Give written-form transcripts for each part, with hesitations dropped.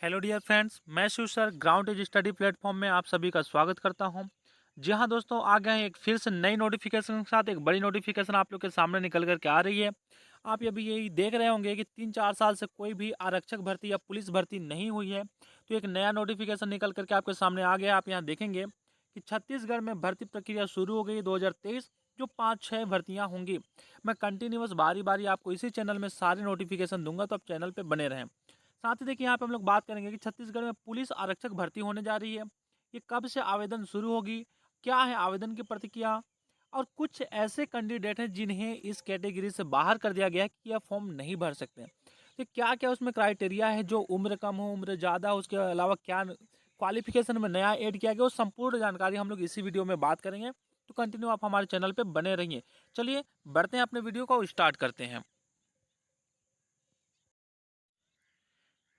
Hello dear friends, मैं Shiv sir ground as study platform में आप सभी का स्वागत करता हूं। जी हाँ दोस्तों, आ गए हैं एक फिर से नई नोटिफिकेशन के साथ। एक बड़ी नोटिफिकेशन आप लोग के सामने निकल कर के आ रही है। आप अभी यही देख रहे होंगे कि 3-4 साल से कोई भी आरक्षक भर्ती या पुलिस भर्ती नहीं हुई है, तो एक नया नोटिफिकेशन निकल करके आपके सामने आ गया। आप यहाँ देखेंगे कि छत्तीसगढ़ में भर्ती प्रक्रिया शुरू हो गई 2023, जो 5-6 भर्तियाँ होंगी। मैं कंटिन्यूस बारी बारी आपको इसी चैनल में सारे नोटिफिकेशन दूंगा, तो आप चैनल पर बने रहें। साथ ही देखिए, यहाँ पे हम लोग बात करेंगे कि छत्तीसगढ़ में पुलिस आरक्षक भर्ती होने जा रही है। ये कब से आवेदन शुरू होगी, क्या है आवेदन की प्रक्रिया, और कुछ ऐसे कैंडिडेट हैं जिन्हें इस कैटेगरी से बाहर कर दिया गया है कि यह फॉर्म नहीं भर सकते। तो क्या क्या उसमें क्राइटेरिया है, जो उम्र कम हो, उम्र ज़्यादा, उसके अलावा क्या क्वालिफिकेशन में नया ऐड किया गया, वो संपूर्ण जानकारी हम लोग इसी वीडियो में बात करेंगे। तो कंटिन्यू आप हमारे चैनल पर बने रहिए। चलिए बढ़ते हैं, अपने वीडियो को स्टार्ट करते हैं।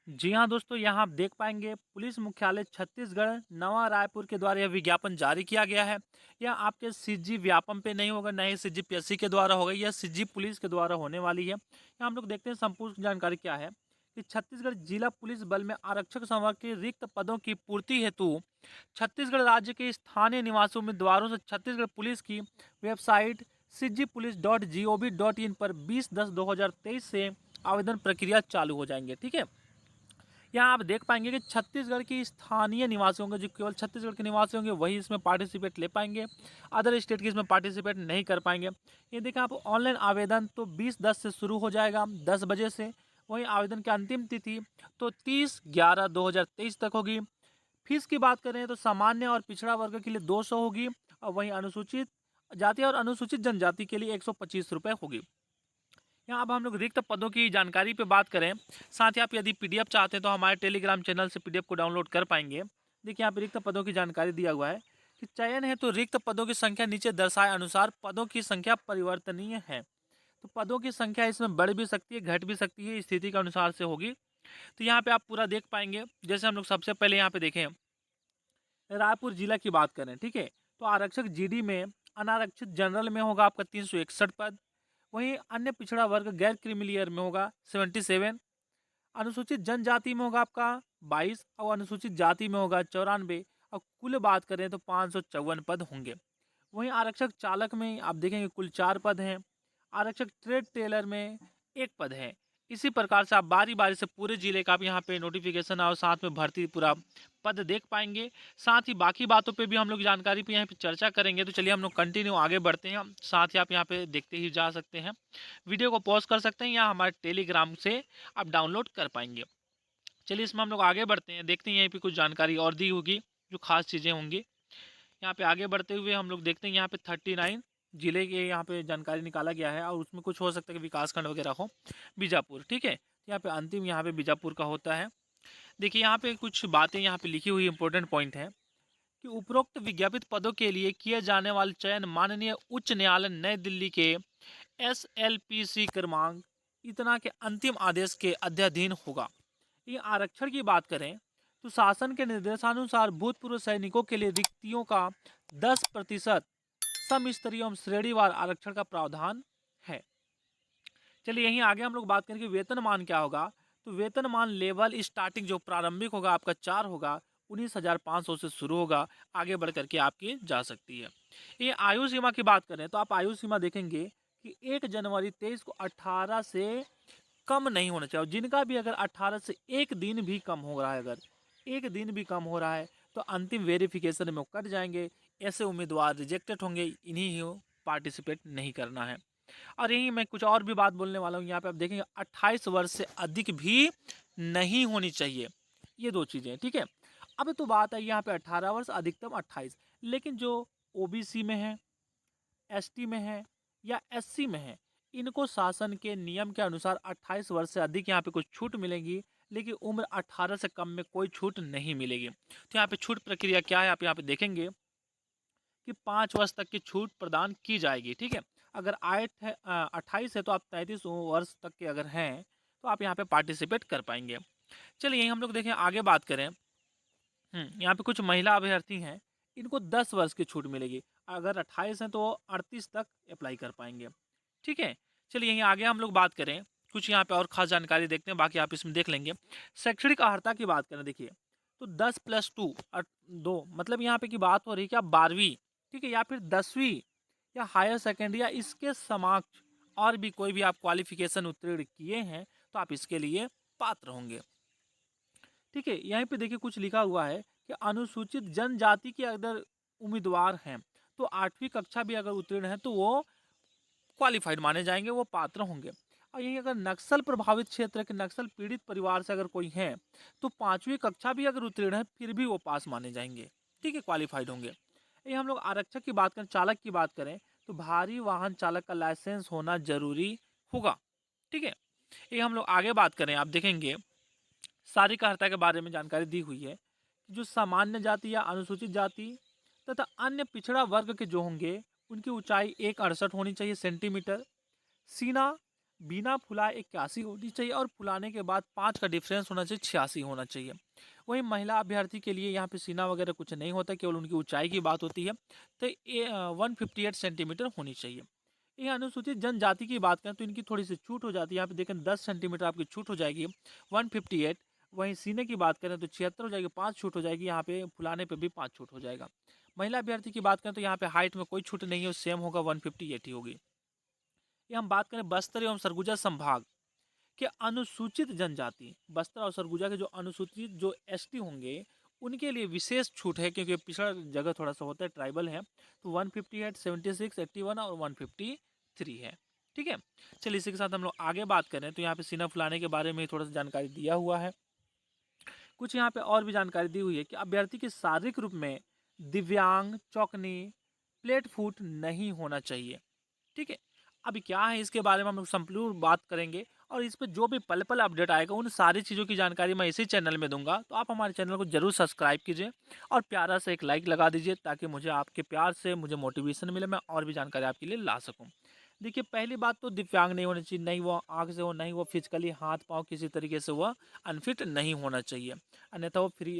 जी हाँ दोस्तों, यहाँ आप देख पाएंगे पुलिस मुख्यालय छत्तीसगढ़ नवा रायपुर के द्वारा यह विज्ञापन जारी किया गया है। यह आपके सीजी व्यापम पे नहीं होगा, न ही सीजीपीएससी के द्वारा होगा, यह सीजी पुलिस के द्वारा होने वाली है। यहाँ हम लोग देखते हैं संपूर्ण जानकारी क्या है कि छत्तीसगढ़ जिला पुलिस बल में आरक्षक संवर्ग के रिक्त पदों की पूर्ति हेतु छत्तीसगढ़ राज्य के स्थानीय निवासी उम्मीदवारों से छत्तीसगढ़ पुलिस की वेबसाइट cgpolice.gov.in पर 20/10/2023 से आवेदन प्रक्रिया चालू हो जाएंगे। ठीक है, यहाँ आप देख पाएंगे कि छत्तीसगढ़ की स्थानीय निवासी होंगे, जो केवल छत्तीसगढ़ के निवासी होंगे वही इसमें पार्टिसिपेट ले पाएंगे। अदर स्टेट के इसमें पार्टिसिपेट नहीं कर पाएंगे। ये देखें आप, ऑनलाइन आवेदन तो 20/10 से शुरू हो जाएगा, 10 बजे से। वहीं आवेदन की अंतिम तिथि तो 30/11/2023 तक होगी। फीस की बात करें तो सामान्य और पिछड़ा वर्ग के लिए 200 होगी, और वहीं अनुसूचित जाति और अनुसूचित जनजाति के लिए 125 रुपये होगी। यहाँ अब हम लोग रिक्त पदों की जानकारी पे बात करें, साथ ही आप यदि पीडीएफ चाहते हैं तो हमारे टेलीग्राम चैनल से पीडीएफ को डाउनलोड कर पाएंगे। देखिए यहाँ पे रिक्त पदों की जानकारी दिया हुआ है कि चयन है तो रिक्त पदों की संख्या नीचे दर्शाए अनुसार पदों की संख्या परिवर्तनीय है। तो पदों की संख्या इसमें बढ़ भी सकती है, घट भी सकती है, स्थिति के अनुसार से होगी। तो यहाँ पे आप पूरा देख पाएंगे। जैसे हम लोग सबसे पहले यहाँ पे देखें, रायपुर जिला की बात करें, ठीक है, तो आरक्षक जीडी में अनारक्षित जनरल में होगा आपका 361 पद। वहीं अन्य पिछड़ा वर्ग गैर क्रीमिलियर में होगा 77। अनुसूचित जनजाति में होगा आपका 22, और अनुसूचित जाति में होगा 94। और कुल बात करें तो 554 पद होंगे। वहीं आरक्षक चालक में आप देखेंगे कुल 4 पद हैं। आरक्षक ट्रेड टेलर में 1 पद है। इसी प्रकार से आप बारी बारी से पूरे जिले का भी यहाँ पे नोटिफिकेशन और साथ में भर्ती पूरा पद देख पाएंगे। साथ ही बाकी बातों पे भी हम लोग जानकारी पे यहाँ पे चर्चा करेंगे। तो चलिए हम लोग कंटिन्यू आगे बढ़ते हैं। साथ ही आप यहाँ पे देखते ही जा सकते हैं, वीडियो को पॉज कर सकते हैं या हमारे टेलीग्राम से आप डाउनलोड कर पाएंगे। चलिए इसमें हम लोग आगे बढ़ते हैं, देखते हैं यहीं पे कुछ जानकारी और दी होगी जो खास चीज़ें होंगी। यहाँ पे आगे बढ़ते हुए हम लोग देखते हैं यहाँ पे 39 जिले के यहाँ पे जानकारी निकाला गया है, और उसमें कुछ हो सकता है कि विकासखंड वगैरह हो। बीजापुर, ठीक है, यहाँ पे अंतिम यहाँ पे बीजापुर का होता है। देखिए यहाँ पे कुछ बातें यहाँ पे लिखी हुई इंपॉर्टेंट पॉइंट है कि उपरोक्त विज्ञापित पदों के लिए किए जाने वाले चयन माननीय उच्च न्यायालय नई दिल्ली के SLPC क्रमांक इतना के अंतिम आदेश के अध्याधीन होगा। ये आरक्षण की बात करें तो शासन के निर्देशानुसार भूतपूर्व सैनिकों के लिए रिक्तियों का 10% समस्तरीय एवं श्रेणीवार आरक्षण का प्रावधान है। चलिए यहीं आगे हम लोग बात करें कि वेतनमान क्या होगा। तो वेतनमान लेवल स्टार्टिंग जो प्रारंभिक होगा आपका 4 होगा, 19,500 से शुरू होगा, आगे बढ़ करके आपकी जा सकती है। ये आयु सीमा की बात करें तो आप आयु सीमा देखेंगे कि 1 जनवरी 2023 को 18 से कम नहीं होना चाहिए। और जिनका भी अगर 18 से एक दिन भी कम हो रहा है, अगर एक दिन भी कम हो रहा है तो अंतिम वेरिफिकेशन में वो कट जाएंगे। ऐसे उम्मीदवार रिजेक्टेड होंगे, इन्हीं ही पार्टिसिपेट नहीं करना है। और यही मैं कुछ और भी बात बोलने वाला हूँ। यहाँ पे आप देखेंगे 28 वर्ष से अधिक भी नहीं होनी चाहिए। ये 2 चीज़ें, ठीक है। अब तो बात है यहाँ पे 18 वर्ष, अधिकतम 28। लेकिन जो ओबीसी में है, एसटी में है या एससी में है, इनको शासन के नियम के अनुसार 28 वर्ष से अधिक यहाँ पे कुछ छूट मिलेगी, लेकिन उम्र 18 से कम में कोई छूट नहीं मिलेगी। तो यहाँ पे छूट प्रक्रिया क्या है आप यहाँ पे देखेंगे कि 5 वर्ष तक की छूट प्रदान की जाएगी, ठीक है। अगर 28 है तो आप 33 वर्ष तक के अगर हैं तो आप यहाँ पे पार्टिसिपेट कर पाएंगे। चलिए यही हम लोग देखें, आगे बात करें। यहाँ पे कुछ महिला अभ्यर्थी हैं, इनको 10 वर्ष की छूट मिलेगी। अगर 28 हैं तो 38 तक अप्लाई कर पाएंगे, ठीक है। चलिए यहीं आगे हम लोग बात करें कुछ यहाँ पे और खास जानकारी देखते हैं, बाकी आप इसमें देख लेंगे। शैक्षणिक अर्हता की बात करें, देखिए तो 10+2 और 2 मतलब यहाँ पे की बात हो रही है कि आप 12वीं, ठीक है, या फिर 10वीं या हायर सेकेंडरी या इसके समक्ष और भी कोई भी आप क्वालिफिकेशन उत्तीर्ण किए हैं तो आप इसके लिए पात्र होंगे। ठीक है, यहीं पे देखिए कुछ लिखा हुआ है कि अनुसूचित जनजाति के अगर उम्मीदवार हैं तो 8वीं कक्षा भी अगर उत्तीर्ण है तो वो क्वालिफाइड माने जाएंगे, वो पात्र होंगे। और यही अगर नक्सल प्रभावित क्षेत्र के नक्सल पीड़ित परिवार से अगर कोई है तो 5वीं कक्षा भी अगर उत्तीर्ण है फिर भी वो पास माने जाएंगे, ठीक है, क्वालिफाइड होंगे। ये हम लोग आरक्षक की बात करें, चालक की बात करें तो भारी वाहन चालक का लाइसेंस होना जरूरी होगा, ठीक है। ये हम लोग आगे बात करें, आप देखेंगे शारीरिक अर्हता के बारे में जानकारी दी हुई है कि जो सामान्य जाति या अनुसूचित जाति तथा अन्य पिछड़ा वर्ग के जो होंगे उनकी ऊंचाई 168 होनी चाहिए सेंटीमीटर, सीना बिना फुलाए 81 होनी चाहिए और फुलाने के बाद 5 का डिफरेंस होना चाहिए, 86 होना चाहिए। वहीं महिला अभ्यर्थी के लिए यहाँ पे सीना वगैरह कुछ नहीं होता, केवल उनकी ऊंचाई की बात होती है, तो ये 158 सेंटीमीटर होनी चाहिए। ये अनुसूचित जनजाति की बात करें तो इनकी थोड़ी सी छूट हो जाती है, यहाँ पे देखें 10 सेंटीमीटर आपकी छूट हो जाएगी 158। वहीं सीने की बात करें तो 76 हो जाएगी, 5 छूट हो जाएगी, यहाँ पे फुलाने पे भी 5 छूट हो जाएगा। महिला अभ्यर्थी की बात करें तो यहाँ पे हाइट में कोई छूट नहीं है, सेम होगा 158 ही होगी। ये हम बात करें बस्तर एवं सरगुजा संभाग के अनुसूचित जनजाति, बस्तर और सरगुजा के जो अनुसूचित जो एसटी होंगे उनके लिए विशेष छूट है, क्योंकि पिछड़ा जगह थोड़ा सा होता है, ट्राइबल है, तो 158, 76, 81 और 153 है, ठीक है। चलिए इसी के साथ हम लोग आगे बात करें तो यहाँ पे सीना फुलाने के बारे में थोड़ा सा जानकारी दिया हुआ है। कुछ यहाँ पे और भी जानकारी दी हुई है कि अभ्यर्थी के शारीरिक रूप में दिव्यांग, चौकनी, प्लेट फुट नहीं होना चाहिए, ठीक है। अभी क्या है इसके बारे में हम लोग संपूर्ण बात करेंगे और इस पर जो भी पल पल अपडेट आएगा उन सारी चीज़ों की जानकारी मैं इसी चैनल में दूंगा, तो आप हमारे चैनल को जरूर सब्सक्राइब कीजिए और प्यारा से एक लाइक लगा दीजिए ताकि मुझे आपके प्यार से मुझे मोटिवेशन मिले, मैं और भी जानकारी आपके लिए ला सकूँ। देखिए पहली बात तो दिव्यांग नहीं होना चाहिए, नहीं वो आँख से हो, नहीं वो फिजिकली हाथ पाँव किसी तरीके से वह अनफिट नहीं होना चाहिए, अन्यथा वो फ्री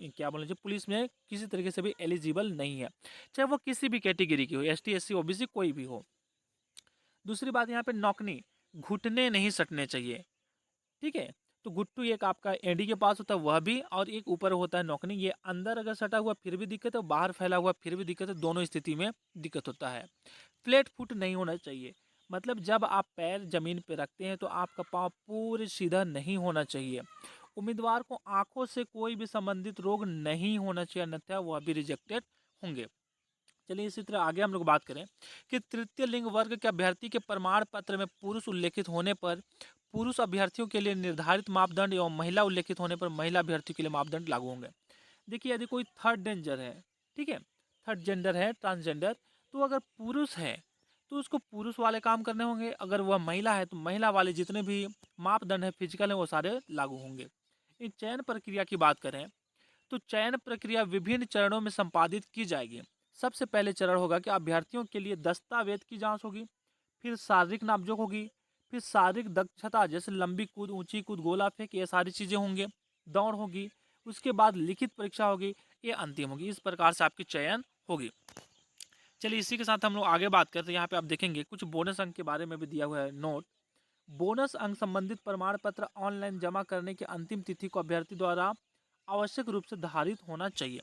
क्या बोलना चाहिए पुलिस में किसी तरीके से भी एलिजिबल नहीं है, चाहे वो किसी भी कैटेगरी की हो, एसटी एससी ओबीसी कोई भी हो। दूसरी बात यहाँ पे नौकनी, घुटने नहीं सटने चाहिए, ठीक है। तो गुट्टू एक आपका एडी के पास होता है वह भी, और एक ऊपर होता है नौकनी, ये अंदर अगर सटा हुआ फिर भी दिक्कत है, बाहर फैला हुआ फिर भी दिक्कत है, दोनों स्थिति में दिक्कत होता है। फ्लैट फुट नहीं होना चाहिए, मतलब जब आप पैर जमीन पे रखते हैं तो आपका पाँव पूरे सीधा नहीं होना चाहिए। उम्मीदवार को आंखों से कोई भी संबंधित रोग नहीं होना चाहिए, अन्यथा वह भी रिजेक्टेड होंगे। चलिए इसी तरह आगे हम लोग बात करें कि तृतीय लिंग वर्ग के अभ्यर्थी के प्रमाण पत्र में पुरुष उल्लेखित होने पर पुरुष अभ्यर्थियों के लिए निर्धारित मापदंड एवं महिला उल्लेखित होने पर महिला अभ्यर्थियों के लिए मापदंड लागू होंगे। देखिए यदि कोई थर्ड डेंजर है, ठीक है, थर्ड जेंडर है, ट्रांसजेंडर, तो अगर पुरुष है तो उसको पुरुष वाले काम करने होंगे, अगर वह महिला है तो महिला वाले जितने भी मापदंड है फिजिकल है वो सारे लागू होंगे। इन चयन प्रक्रिया की बात करें तो चयन प्रक्रिया विभिन्न चरणों में संपादित की जाएगी। सबसे पहले चरण होगा कि अभ्यर्थियों के लिए दस्तावेज की जांच होगी, फिर शारीरिक नापजोक होगी, फिर शारीरिक दक्षता जैसे लंबी कूद, ऊंची कूद, गोला फेंक, ये सारी चीज़ें होंगे, दौड़ होगी, उसके बाद लिखित परीक्षा होगी, ये अंतिम होगी। इस प्रकार से आपकी चयन होगी। चलिए इसी के साथ हम लोग आगे बात करते हैं। यहाँ पे आप देखेंगे कुछ बोनस अंक के बारे में भी दिया हुआ है नोट। बोनस अंक संबंधित प्रमाण पत्र ऑनलाइन जमा करने की अंतिम तिथि को अभ्यर्थी द्वारा आवश्यक रूप से धारित होना चाहिए।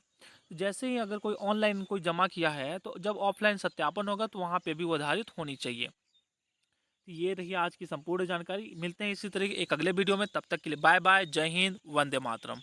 जैसे ही अगर कोई ऑनलाइन कोई जमा किया है तो जब ऑफलाइन सत्यापन होगा तो वहाँ पे भी वो धारित होनी चाहिए। ये रही आज की संपूर्ण जानकारी। मिलते हैं इसी तरह एक अगले वीडियो में, तब तक के लिए बाय बाय, जय हिंद, वंदे मातरम।